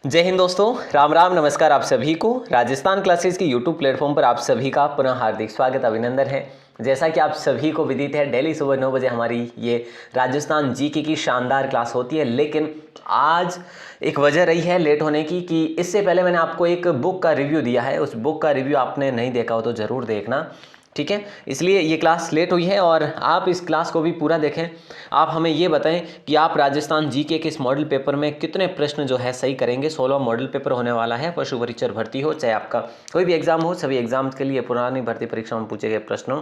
जय हिंद दोस्तों, राम राम, नमस्कार आप सभी को। राजस्थान क्लासेस की यूट्यूब प्लेटफॉर्म पर आप सभी का पुनः हार्दिक स्वागत, अभिनंदन है। जैसा कि आप सभी को विदित है, डेली सुबह 9 बजे हमारी ये राजस्थान जीके की शानदार क्लास होती है। लेकिन आज एक वजह रही है लेट होने की कि इससे पहले मैंने आपको एक बुक का रिव्यू दिया है। उस बुक का रिव्यू आपने नहीं देखा हो तो ज़रूर देखना, ठीक है। इसलिए ये क्लास लेट हुई है और आप इस क्लास को भी पूरा देखें। आप हमें ये बताएं कि आप राजस्थान जीके के इस मॉडल पेपर में कितने प्रश्न जो है सही करेंगे। 16 मॉडल पेपर होने वाला है। पशु परिचर भर्ती हो चाहे आपका कोई भी एग्जाम हो, सभी एग्जाम्स के लिए पुरानी भर्ती परीक्षा में पूछे गए प्रश्नों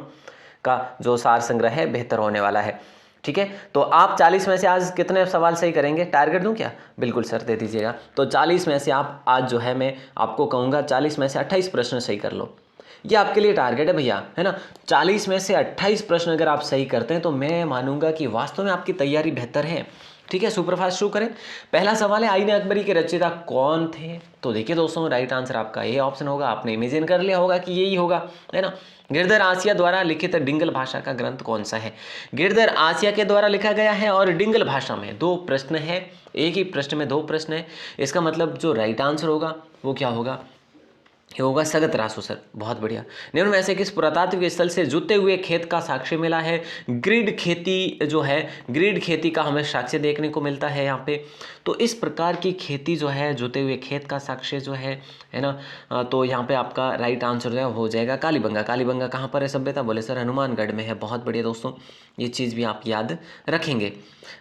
का जो सार संग्रह है बेहतर होने वाला है, ठीक है। तो आप 40 में से आज कितने सवाल सही करेंगे? टारगेट दूं क्या? बिल्कुल सर, दे दीजिएगा। तो 40 में से आप आज जो है मैं आपको कहूँगा 40 में से 28 प्रश्न सही कर लो। ये आपके लिए टारगेट है भैया, है ना। 40 में से 28 प्रश्न अगर आप सही करते हैं तो मैं मानूंगा कि वास्तव में आपकी तैयारी बेहतर है, ठीक है। सुपरफास्ट शुरू करें। पहला सवाल है, आईने अकबरी के रचयिता कौन थे? तो देखिए दोस्तों, राइट आंसर आपका ये ऑप्शन होगा। आपने इमेजिन कर लिया होगा कि यही होगा, है ना। गिरधर आसिया द्वारा लिखित डिंगल भाषा का ग्रंथ कौन सा है? गिरधर आसिया के द्वारा लिखा गया है और डिंगल भाषा में 2 प्रश्न है। एक ही प्रश्न में 2 प्रश्न है। इसका मतलब जो राइट आंसर होगा वो क्या होगा? ये होगा सगत रासो सर, बहुत बढ़िया। निम्न में से किस पुरातात्विक स्थल से जुते हुए खेत का साक्ष्य मिला है? ग्रिड खेती जो है, ग्रिड खेती का हमें साक्ष्य देखने को मिलता है यहाँ पे। तो इस प्रकार की खेती जो है, जुते हुए खेत का साक्ष्य जो है ना। तो यहाँ पे आपका राइट आंसर जो है हो जाएगा कालीबंगा। कालीबंगा कहाँ पर है सभ्यता? बोले सर हनुमानगढ़ में है। बहुत बढ़िया दोस्तों, ये चीज़ भी आप याद रखेंगे।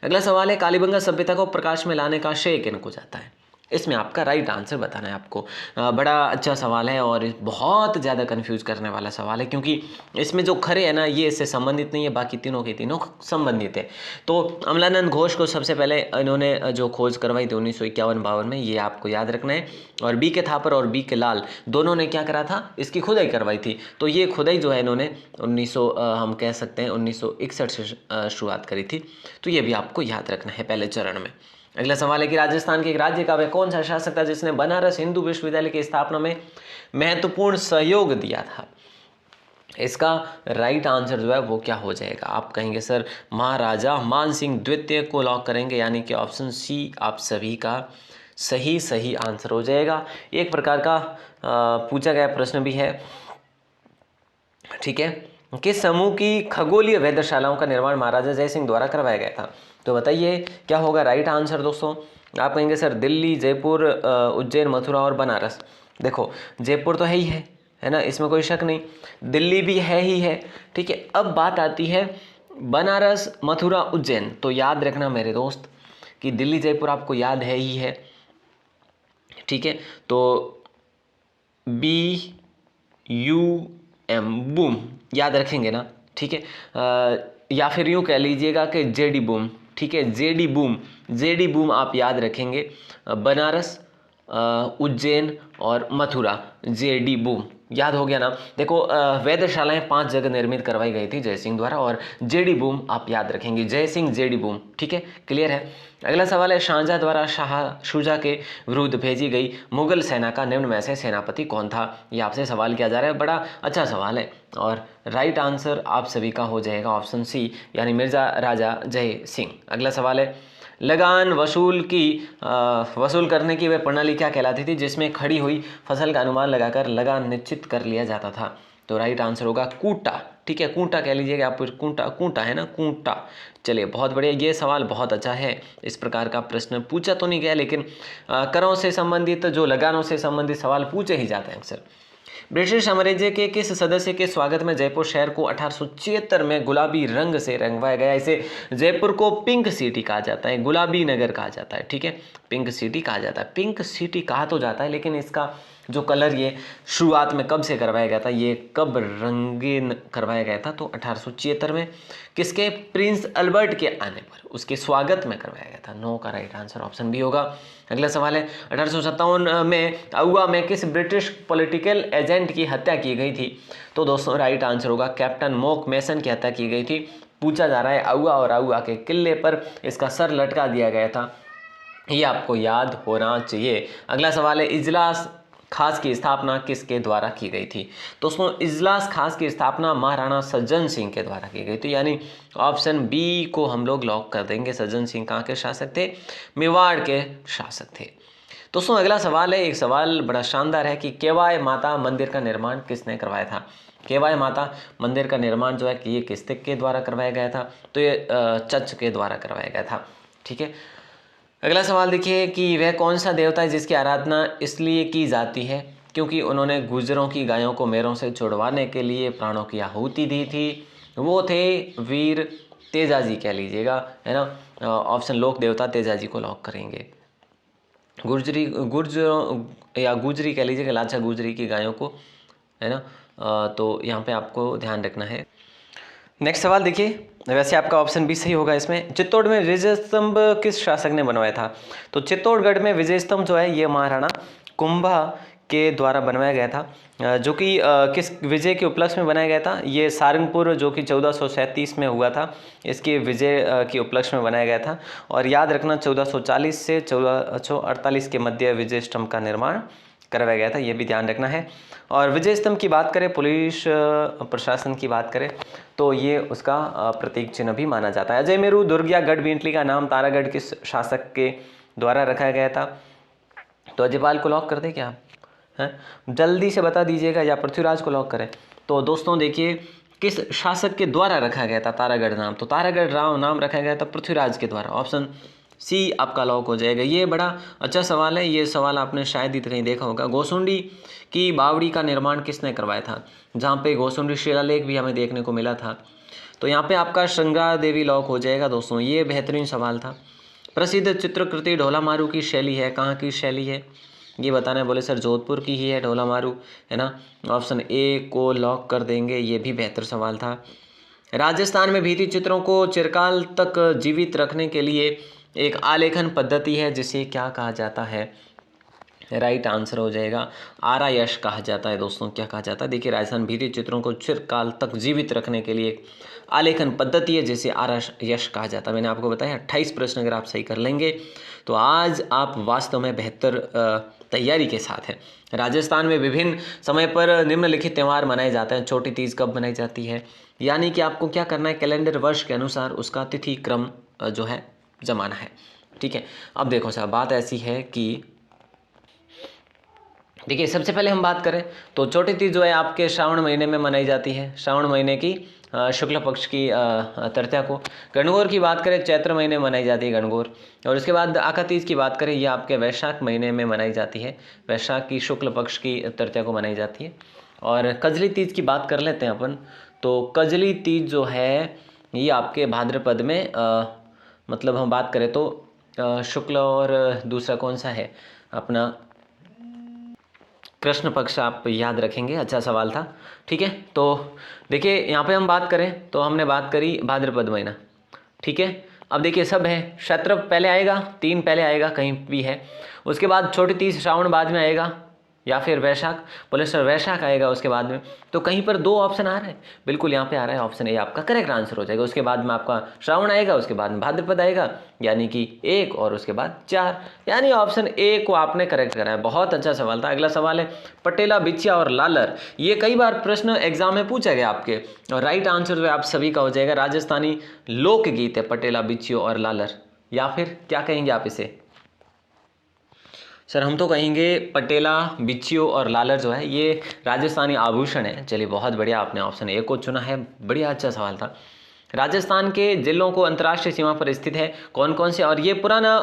अगला सवाल है, कालीबंगा सभ्यता को प्रकाश में लाने का श्रेय किनको जाता है? इसमें आपका राइट आंसर बताना है आपको। बड़ा अच्छा सवाल है और बहुत ज़्यादा कंफ्यूज करने वाला सवाल है, क्योंकि इसमें जो खरे है ना ये इससे संबंधित नहीं है, बाकी तीनों के तीनों संबंधित है। तो अमलानंद घोष को सबसे पहले इन्होंने जो खोज करवाई थी 1951-52 में, ये आपको याद रखना है। और बी के थापर और बी के लाल दोनों ने क्या करा था? इसकी खुदाई करवाई थी। तो ये खुदाई जो है इन्होंने 1900 हम कह सकते हैं 1961 से शुरुआत करी थी। तो ये भी आपको याद रखना है पहले चरण में। अगला सवाल है कि राजस्थान के एक राज्य का वह कौन सा शासक था जिसने बनारस हिंदू विश्वविद्यालय की स्थापना में महत्वपूर्ण सहयोग दिया था? इसका राइट आंसर जो है वो क्या हो जाएगा? आप कहेंगे सर महाराजा मानसिंह द्वितीय को लॉक करेंगे, यानी कि ऑप्शन सी आप सभी का सही आंसर हो जाएगा। एक प्रकार का पूछा गया प्रश्न भी है, ठीक है। किस समूह की खगोलीय वेधशालाओं का निर्माण महाराजा जयसिंह द्वारा करवाया गया था? तो बताइए क्या होगा राइट आंसर दोस्तों? आप कहेंगे सर दिल्ली, जयपुर, उज्जैन, मथुरा और बनारस। देखो जयपुर तो है ही है ना, इसमें कोई शक नहीं। दिल्ली भी है ही है, ठीक है। अब बात आती है बनारस, मथुरा, उज्जैन। तो याद रखना मेरे दोस्त कि दिल्ली जयपुर आपको याद है ही है, ठीक है। तो BUM बूम याद रखेंगे ना, ठीक है। या फिर यूँ कह लीजिएगा कि JD बूम, ठीक है। JD बूम आप याद रखेंगे। बनारस, उज्जैन और मथुरा, JD बूम याद हो गया ना। देखो वेधशालाएं 5 जगह निर्मित करवाई गई थी जयसिंह द्वारा, और JD बूम आप याद रखेंगे, जयसिंह JD बूम, ठीक है। क्लियर है। अगला सवाल है, शाहजहां द्वारा शाह शुजा के विरुद्ध भेजी गई मुगल सेना का निम्न में से सेनापति कौन था? ये आपसे सवाल किया जा रहा है। बड़ा अच्छा सवाल है और राइट आंसर आप सभी का हो जाएगा ऑप्शन सी, यानी मिर्जा राजा जय सिंह। अगला सवाल है, लगान वसूल करने की वह प्रणाली क्या कहलाती थी जिसमें खड़ी हुई फसल का अनुमान लगाकर लगान निश्चित कर लिया जाता था? तो राइट आंसर होगा कूटा, ठीक है। कूटा कह लीजिएगा आप, कूटा है ना, कूटा। चलिए बहुत बढ़िया, ये सवाल बहुत अच्छा है। इस प्रकार का प्रश्न पूछा तो नहीं गया, लेकिन करों से संबंधित, जो लगानों से संबंधित सवाल पूछे ही जाते हैं अक्सर। ब्रिटिश साम्राज्य के किस सदस्य के स्वागत में जयपुर शहर को 1876 में गुलाबी रंग से रंगवाया गया? इसे जयपुर को पिंक सिटी कहा जाता है, गुलाबी नगर कहा जाता है, ठीक है। पिंक सिटी कहा जाता है। पिंक सिटी कहा तो जाता है, लेकिन इसका जो कलर ये शुरुआत में कब से करवाया गया था, ये कब रंगीन करवाया गया था? तो 1876 में किसके? प्रिंस अल्बर्ट के आने पर उसके स्वागत में करवाया गया था। नो का राइट आंसर ऑप्शन बी होगा। अगला सवाल है, 1857 में आउवा में किस ब्रिटिश पॉलिटिकल एजेंट की हत्या की गई थी? तो दोस्तों राइट आंसर होगा कैप्टन मोक मेसन की हत्या की गई थी। पूछा जा रहा है आउवा, और आउवा के किले पर इसका सर लटका दिया गया था, ये आपको याद होना चाहिए। अगला सवाल है, इजलास खास की स्थापना किसके द्वारा की गई थी? दोस्तों इजलास खास की स्थापना महाराणा सज्जन सिंह के द्वारा की गई थी, यानी ऑप्शन बी को हम लोग लॉक कर देंगे। सज्जन सिंह कहाँ के शासक थे? मेवाड़ के शासक थे। दोस्तों अगला सवाल है, एक सवाल बड़ा शानदार है कि केवाय माता मंदिर का निर्माण किसने करवाया था। केवाय माता मंदिर का निर्माण जो है कि ये किसके के द्वारा करवाया गया था, तो ये चच के द्वारा करवाया गया था। ठीक है, अगला सवाल देखिए कि वह कौन सा देवता है जिसकी आराधना इसलिए की जाती है क्योंकि उन्होंने गुजरों की गायों को मेरों से छुड़वाने के लिए प्राणों की आहुति दी थी। वो थे वीर तेजाजी कह लीजिएगा, है ना। ऑप्शन लोक देवता तेजाजी को लॉक करेंगे। गुर्जरों या गुजरी कह लीजिएगा, लाचा गुजरी की गायों को, है ना। तो यहाँ पे आपको ध्यान रखना है। नेक्स्ट सवाल देखिए, वैसे आपका ऑप्शन भी सही होगा इसमें। चित्तौड़ में विजय स्तंभ किस शासक ने बनवाया था। तो चित्तौड़गढ़ में विजय स्तंभ जो है ये महाराणा कुंभा के द्वारा बनवाया गया था, जो कि किस विजय के उपलक्ष्य में बनाया गया था। ये सारंगपुर जो कि 1437 में हुआ था, इसके विजय के उपलक्ष्य में बनाया गया था। और याद रखना 1440 से 1448 के मध्य विजय स्तंभ का निर्माण करवाया गया था, ये भी ध्यान रखना है। और विजय स्तंभ की बात करें, पुलिस प्रशासन की बात करें, तो ये उसका प्रतीक चिन्ह भी माना जाता है। अजय मेरू दुर्ग या गढ़ बींटली का नाम तारागढ़ किस शासक के द्वारा रखा गया था। तो अजयपाल को लॉक कर दें क्या हैं, जल्दी से बता दीजिएगा, या पृथ्वीराज को लॉक करें। तो दोस्तों देखिए, किस शासक के द्वारा रखा गया था तारागढ़ नाम, तो तारागढ़ राव नाम रखा गया था पृथ्वीराज के द्वारा। ऑप्शन सी आपका लॉक हो जाएगा। ये बड़ा अच्छा सवाल है, ये सवाल आपने शायद ही कहीं देखा होगा। गोसुंडी की बावड़ी का निर्माण किसने करवाया था, जहाँ पे गोसुंडी शिलालेख भी हमें देखने को मिला था। तो यहाँ पे आपका श्रृंगार देवी लॉक हो जाएगा। दोस्तों ये बेहतरीन सवाल था। प्रसिद्ध चित्रकृति ढोला मारू की शैली है, कहाँ की शैली है ये बताना है। बोले सर जोधपुर की ही है ढोला मारू, है ना। ऑप्शन ए को लॉक कर देंगे, ये भी बेहतर सवाल था। राजस्थान में भित्ति चित्रों को चिरकाल तक जीवित रखने के लिए एक आलेखन पद्धति है जिसे क्या कहा जाता है। राइट आंसर हो जाएगा आरायश कहा जाता है। दोस्तों क्या कहा जाता है, देखिए राजस्थान भित्ति चित्रों को चिरकाल तक जीवित रखने के लिए एक आलेखन पद्धति है जिसे आरायश कहा जाता है। मैंने आपको बताया 28 प्रश्न अगर आप सही कर लेंगे तो आज आप वास्तव में बेहतर तैयारी के साथ हैं। राजस्थान में विभिन्न समय पर निम्नलिखित त्यौहार मनाए जाते हैं। छोटी तीज कब मनाई जाती है, यानी कि आपको क्या करना है, कैलेंडर वर्ष के अनुसार उसका तिथि क्रम जो है जमाना है। ठीक है, अब देखो साहब बात ऐसी है कि देखिए सबसे पहले हम बात करें तो छोटी तीज जो है आपके श्रावण महीने में मनाई जाती है, श्रावण महीने की शुक्ल पक्ष की तृतीया को। गणगौर की बात करें चैत्र महीने में मनाई जाती है गणगौर। और उसके बाद आका तीज की बात करें, ये आपके वैशाख महीने में मनाई जाती है, वैशाख की शुक्ल पक्ष की तृतीया को मनाई जाती है। और कजली तीज की बात कर लेते हैं अपन, तो कजली तीज जो है ये आपके भाद्रपद में मतलब हम बात करें तो शुक्ल और दूसरा कौन सा है अपना कृष्ण पक्ष, आप याद रखेंगे। अच्छा सवाल था। ठीक है, तो देखिए यहाँ पे हम बात करें तो हमने बात करी भाद्रपद महीना। ठीक है, अब देखिए सब है, शत्र पहले आएगा, 3 पहले आएगा कहीं भी है, उसके बाद छोटी तीज श्रावण बाद में आएगा, या फिर वैशाख, बोले सर वैशाख आएगा उसके बाद में। तो कहीं पर 2 ऑप्शन आ रहे हैं, बिल्कुल यहाँ पे आ रहा है ऑप्शन ए आपका करेक्ट आंसर हो जाएगा। उसके बाद में आपका श्रावण आएगा, उसके बाद में भाद्रपद आएगा, यानी कि 1 और उसके बाद 4, यानी ऑप्शन ए को आपने करेक्ट करा है। बहुत अच्छा सवाल था। अगला सवाल है पटेला, बिछिया और लालर, ये कई बार प्रश्न एग्जाम में पूछा गया आपके, और राइट आंसर जो है आप सभी का हो जाएगा राजस्थानी लोकगीत है पटेला, बिछियो और लालर। या फिर क्या कहेंगे आप इसे सर, हम तो कहेंगे पटेला, बिच्छियो और लालर जो है ये राजस्थानी आभूषण है। चलिए बहुत बढ़िया, आपने ऑप्शन ए को चुना है, बढ़िया अच्छा सवाल था। राजस्थान के जिलों को अंतर्राष्ट्रीय सीमा पर स्थित है कौन कौन से, और ये पुराना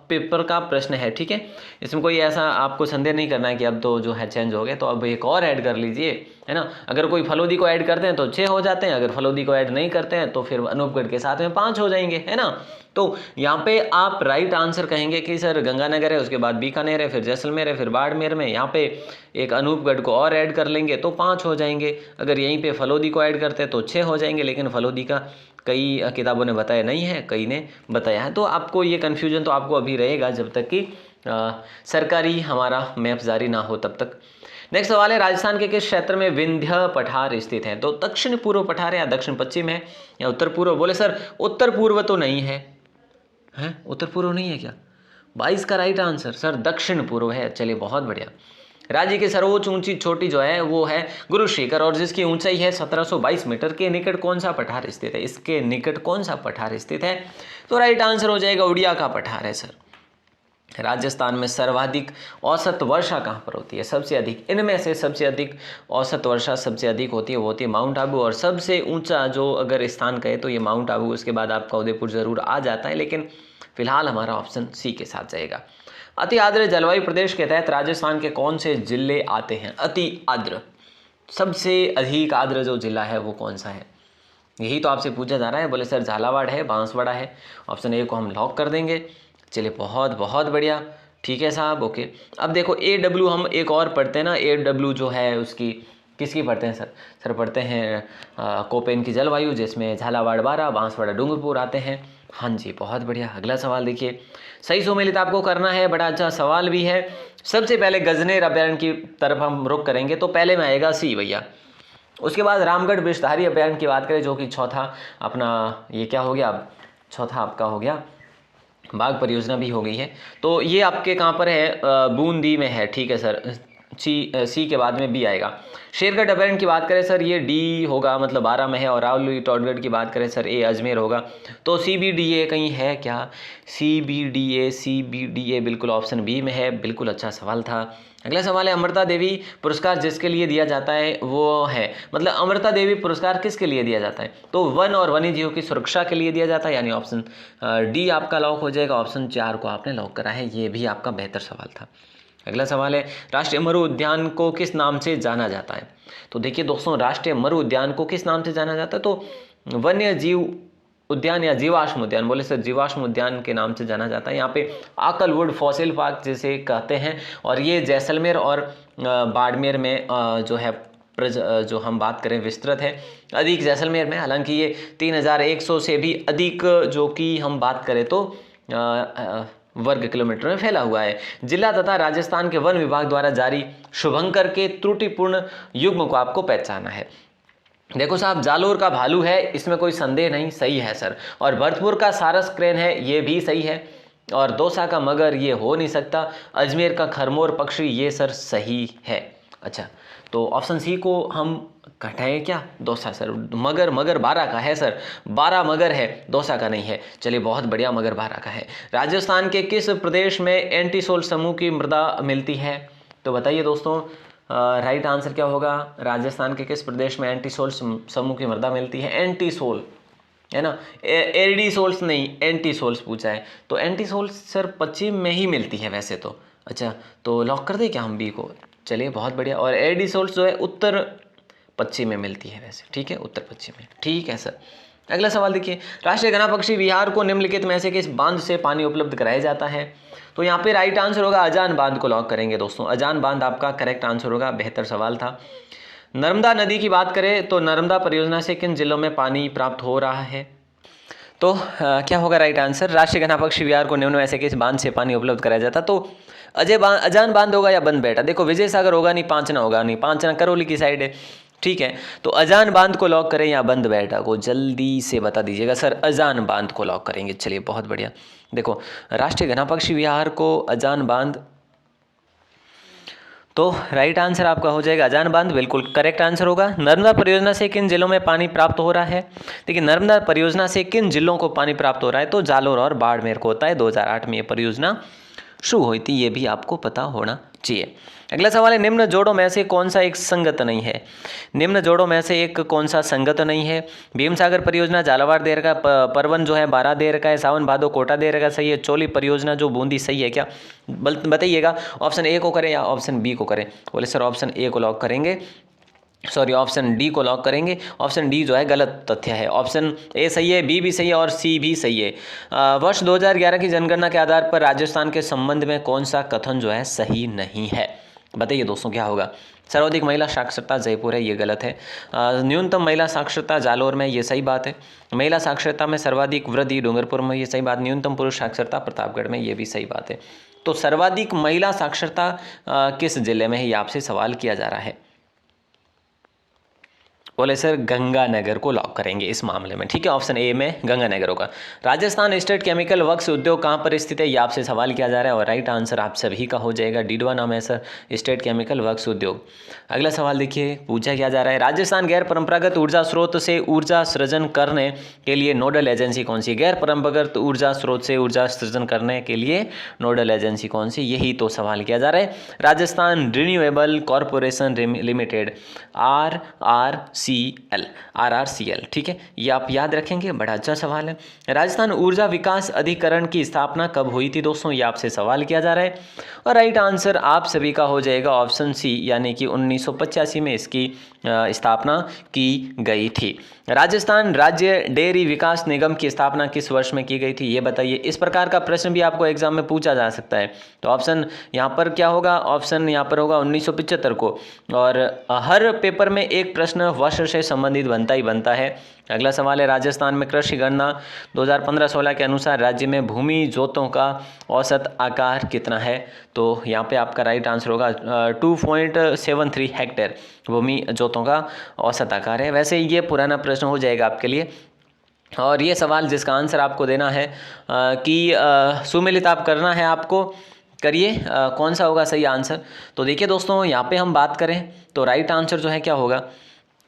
पेपर का प्रश्न है। ठीक है, इसमें कोई ऐसा आपको संदेह नहीं करना है कि अब तो जो है चेंज हो गया, तो अब एक और ऐड कर लीजिए, है ना। अगर कोई फलोदी को ऐड करते हैं तो 6 हो जाते हैं, अगर फलोदी को ऐड नहीं करते हैं तो फिर अनूपगढ़ के साथ में 5 हो जाएंगे, है ना। तो यहाँ पे आप राइट आंसर कहेंगे कि सर गंगानगर है, उसके बाद बीकानेर है, फिर जैसलमेर है, फिर बाड़मेर में, यहाँ पे एक अनूपगढ़ को और ऐड कर लेंगे तो 5 हो जाएंगे। अगर यहीं पे फलोदी को ऐड करते हैं तो 6 हो जाएंगे, लेकिन फलोदी का कई किताबों ने बताया नहीं है, कई ने बताया है। तो आपको ये कन्फ्यूजन तो आपको अभी रहेगा जब तक कि सरकारी हमारा मैप जारी ना हो तब तक। नेक्स्ट सवाल है राजस्थान के किस क्षेत्र में विंध्य पठार स्थित है। तो दक्षिण पूर्व पठार है, या दक्षिण पश्चिम है, या उत्तर पूर्व। बोले सर उत्तर पूर्व तो नहीं है, हैं उत्तर पूर्व नहीं है क्या। 22 का राइट आंसर सर दक्षिण पूर्व है। चलिए बहुत बढ़िया। राज्य की सर्वोच्च ऊंची चोटी जो है वो है गुरु शिखर, और जिसकी ऊंचाई है 1722 मीटर। के निकट कौन सा पठार स्थित है, इसके निकट कौन सा पठार स्थित है। तो राइट आंसर हो जाएगा उड़िया का पठार है सर। राजस्थान में सर्वाधिक औसत वर्षा कहाँ पर होती है? सबसे अधिक, इनमें से सबसे अधिक औसत वर्षा सबसे अधिक होती है वो होती है माउंट आबू। और सबसे ऊंचा जो अगर स्थान कहे तो ये माउंट आबू, उसके बाद आपका उदयपुर ज़रूर आ जाता है, लेकिन फिलहाल हमारा ऑप्शन सी के साथ जाएगा। अति आर्द्र जलवायु प्रदेश के तहत राजस्थान के कौन से जिले आते हैं? अति आर्द्र, सबसे अधिक आर्द्र जो जिला है वो कौन सा है? यही तो आपसे पूछा जा रहा है। बोले सर झालावाड़ है, बांसवाड़ा है। ऑप्शन ए को हम लॉक कर देंगे। चलिए बहुत बहुत बढ़िया, ठीक है साहब, ओके। अब देखो AW हम एक और पढ़ते हैं ना, AW जो है उसकी किसकी पढ़ते हैं सर? सर पढ़ते हैं कोपेन की जलवायु, जिसमें झालावाड़, बारां, बांसवाड़ा, डूंगरपुर आते हैं। हाँ जी, बहुत बढ़िया। अगला सवाल देखिए, सही सुमेलित आपको करना है, बड़ा अच्छा सवाल भी है। सबसे पहले गजनेर अभ्यारण्य की तरफ हम रुख करेंगे, तो पहले में आएगा सी भैया। उसके बाद रामगढ़ विषधारी अभ्यारण्य की बात करें, जो कि चौथा अपना ये क्या हो गया, अब चौथा आपका हो गया बाघ परियोजना भी हो गई है। तो ये आपके कहाँ पर है? बूंदी में है, ठीक है सर। सी के बाद में बी आएगा। शेरगढ़ अभ्यारण्य की बात करें सर, ये डी होगा, मतलब 12 में है। और रावली टॉडगढ़ की बात करें सर, ए अजमेर होगा। तो CBDA कहीं है क्या? CBDA बिल्कुल ऑप्शन बी में है। बिल्कुल अच्छा सवाल था। अगला सवाल है, अमृता देवी पुरस्कार जिसके लिए दिया जाता है वो है, मतलब अमृता देवी पुरस्कार किसके लिए दिया जाता है? तो वन और वन्य जीवों की सुरक्षा के लिए दिया जाता है, यानी ऑप्शन डी आपका लॉक हो जाएगा। ऑप्शन 4 को आपने लॉक करा है, ये भी आपका बेहतर सवाल था। अगला सवाल है, राष्ट्रीय मरु उद्यान को किस नाम से जाना जाता है? तो देखिए दोस्तों, राष्ट्रीय मरु उद्यान को किस नाम से जाना जाता है? तो वन्य जीव उद्यान या जीवाश्म उद्यान, बोले सर जीवाश्म उद्यान के नाम से जाना जाता है। यहाँ पे आकलवुड फॉसिल पार्क जिसे कहते हैं, और ये जैसलमेर और बाड़मेर में जो है जो हम बात करें विस्तृत है, अधिक जैसलमेर में। हालांकि ये 3100 से भी अधिक जो कि हम बात करें तो वर्ग किलोमीटर में फैला हुआ है। जिला तथा राजस्थान के वन विभाग द्वारा जारी शुभंकर के त्रुटिपूर्ण युग्म को आपको पहचाना है। देखो साहब, जालोर का भालू है, इसमें कोई संदेह नहीं, सही है सर। और भरतपुर का सारस क्रेन है, ये भी सही है। और दौसा का मगर ये हो नहीं सकता। अजमेर का खरमोर पक्षी ये सर सही है। अच्छा, तो ऑप्शन सी को हम घटाएं क्या? दौसा सर। मगर 12 का है सर, 12 मगर है, दौसा का नहीं है। चलिए बहुत बढ़िया, मगर 12 का है। राजस्थान के किस प्रदेश में एंटीसोल समूह की मृदा मिलती है? तो बताइए दोस्तों, राइट आंसर क्या होगा? राजस्थान के किस प्रदेश में एंटीसोल समूह की मृदा मिलती है? एंटीसोल है ना, एरिडीसोल्स नहीं, एंटीसोल्स पूछा है। तो एंटीसोल्स सर पश्चिम में ही मिलती है वैसे तो। अच्छा, तो लॉक कर दें क्या हम बी को? चलिए बहुत बढ़िया। और एरिडीसोल्स जो है उत्तर पश्चिम में मिलती है वैसे, ठीक है, उत्तर पश्चिम में, ठीक है सर। अगला सवाल देखिए, राष्ट्रीय घना पक्षी विहार को निम्नलिखित में से किस बांध से पानी उपलब्ध कराया जाता है? तो यहाँ पे राइट आंसर होगा अजान बांध को लॉक करेंगे दोस्तों। अजान बांध आपका करेक्ट आंसर होगा, बेहतर सवाल था। नर्मदा नदी की बात करें तो नर्मदा परियोजना से किन जिलों में पानी प्राप्त हो रहा है? तो क्या होगा राइट आंसर? राष्ट्रीय घना पक्षी विहार को निम्न में से किस बांध से पानी उपलब्ध कराया जाता? तो अजान बांध होगा या बंद बेटा? देखो विजय सागर होगा नहीं, पांचना होगा नहीं, पांचना करौली की साइड है, ठीक है। तो अजान बांध को लॉक करें या बंद बेटा को? जल्दी से बता दीजिएगा सर। अजान बांध को लॉक करेंगे। चलिए बहुत बढ़िया। देखो राष्ट्रीय घना पक्षी विहार को अजान बांध, तो राइट आंसर आपका हो जाएगा अजान बांध, बिल्कुल करेक्ट आंसर होगा। नर्मदा परियोजना से किन जिलों में पानी प्राप्त हो रहा है? देखिए नर्मदा परियोजना से किन जिलों को पानी प्राप्त हो रहा है? तो जालोर और बाड़मेर को होता है। 2008 में ये परियोजना शुरू हुई थी, ये भी आपको पता होना चाहिए। अगला सवाल है, निम्न जोड़ों में से कौन सा एक संगत नहीं है? निम्न जोड़ों में से एक कौन सा संगत नहीं है? भीमसागर परियोजना झालावाड़ देर का, परवन जो है 12 देर का है, सावन भादो कोटा देर का सही है, चोली परियोजना जो बूंदी सही है क्या? बताइएगा, ऑप्शन ए को करें या ऑप्शन बी को करें? बोले सर ऑप्शन ए को लॉक करेंगे, सॉरी ऑप्शन डी को लॉक करेंगे। ऑप्शन डी जो है गलत तथ्य है। ऑप्शन ए सही है, बी भी सही है और सी भी सही है। वर्ष 2011 की जनगणना के आधार पर राजस्थान के संबंध में कौन सा कथन जो है सही नहीं है? बताइए दोस्तों क्या होगा? सर्वाधिक महिला साक्षरता जयपुर है, ये गलत है। न्यूनतम महिला साक्षरता जालोर में, ये सही बात है। महिला साक्षरता में सर्वाधिक वृद्धि डूंगरपुर में, ये सही बात। न्यूनतम पुरुष साक्षरता प्रतापगढ़ में, ये भी सही बात है। तो सर्वाधिक महिला साक्षरता किस जिले में है, ये आपसे सवाल किया जा रहा है। बोले सर गंगानगर को लॉक करेंगे इस मामले में, ठीक है। ऑप्शन ए में गंगानगर होगा। राजस्थान स्टेट केमिकल वर्क्स उद्योग कहाँ पर स्थित है, ये आपसे सवाल किया जा रहा है और राइट आंसर आप सभी का हो जाएगा, डीडवा नाम है सर स्टेट केमिकल वर्क्स उद्योग। अगला सवाल देखिए, पूछा क्या जा रहा है, राजस्थान गैर परंपरागत ऊर्जा स्रोत से ऊर्जा सृजन करने के लिए नोडल एजेंसी कौन सी। गैर परंपरागत ऊर्जा स्रोत से ऊर्जा सृजन करने के लिए नोडल एजेंसी कौन सी, यही तो सवाल किया जा रहा है। Rajasthan renewable corporation limited, RRCL, ठीक है, ये आप याद रखेंगे, बड़ा अच्छा सवाल है। राजस्थान ऊर्जा विकास अधिकरण की स्थापना कब हुई थी दोस्तों, ये आपसे सवाल किया जा रहा है और राइट आंसर आप सभी का हो जाएगा ऑप्शन सी, यानी कि 1985 में इसकी स्थापना की गई थी। राजस्थान राज्य डेयरी विकास निगम की स्थापना किस वर्ष में की गई थी, ये बताइए। इस प्रकार का प्रश्न भी आपको एग्जाम में पूछा जा सकता है, तो ऑप्शन यहाँ पर क्या होगा, ऑप्शन यहाँ पर होगा 1975 को। और हर पेपर में एक प्रश्न वर्ष से संबंधित बनता ही बनता है। अगला सवाल है, राजस्थान में कृषि गणना 2015-16 के अनुसार राज्य में भूमि जोतों का औसत आकार कितना है, तो यहाँ पे आपका राइट आंसर होगा 2.73 हेक्टेयर भूमि जोतों का औसत आकार है। वैसे ये पुराना प्रश्न हो जाएगा आपके लिए। और ये सवाल जिसका आंसर आपको देना है कि सुमेलित आप करना है, आपको करिए कौन सा होगा सही आंसर। तो देखिए दोस्तों, यहाँ पे हम बात करें तो राइट आंसर जो है क्या होगा,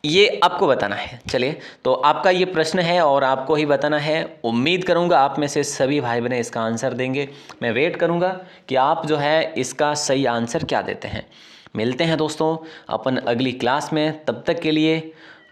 ये आपको बताना है। चलिए, तो आपका ये प्रश्न है और आपको ही बताना है। उम्मीद करूंगा आप में से सभी भाई बहन इसका आंसर देंगे। मैं वेट करूंगा कि आप जो है इसका सही आंसर क्या देते हैं। मिलते हैं दोस्तों अपन अगली क्लास में, तब तक के लिए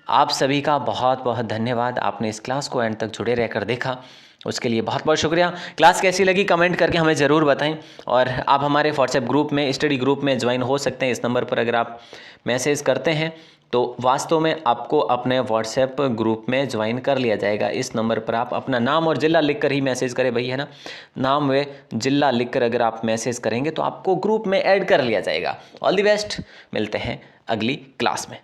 आप सभी का बहुत बहुत धन्यवाद। आपने इस क्लास को एंड तक जुड़े रहकर देखा, उसके लिए बहुत बहुत शुक्रिया। क्लास कैसी लगी कमेंट करके हमें ज़रूर बताएं और आप हमारे व्हाट्सएप ग्रुप में, स्टडी ग्रुप में ज्वाइन हो सकते हैं। इस नंबर पर अगर आप मैसेज करते हैं तो वास्तव में आपको अपने व्हाट्सएप ग्रुप में ज्वाइन कर लिया जाएगा। इस नंबर पर आप अपना नाम और ज़िला लिखकर ही मैसेज करें भाई, है ना, नाम व ज़िला लिखकर अगर आप मैसेज करेंगे तो आपको ग्रुप में ऐड कर लिया जाएगा। ऑल द बेस्ट, मिलते हैं अगली क्लास में।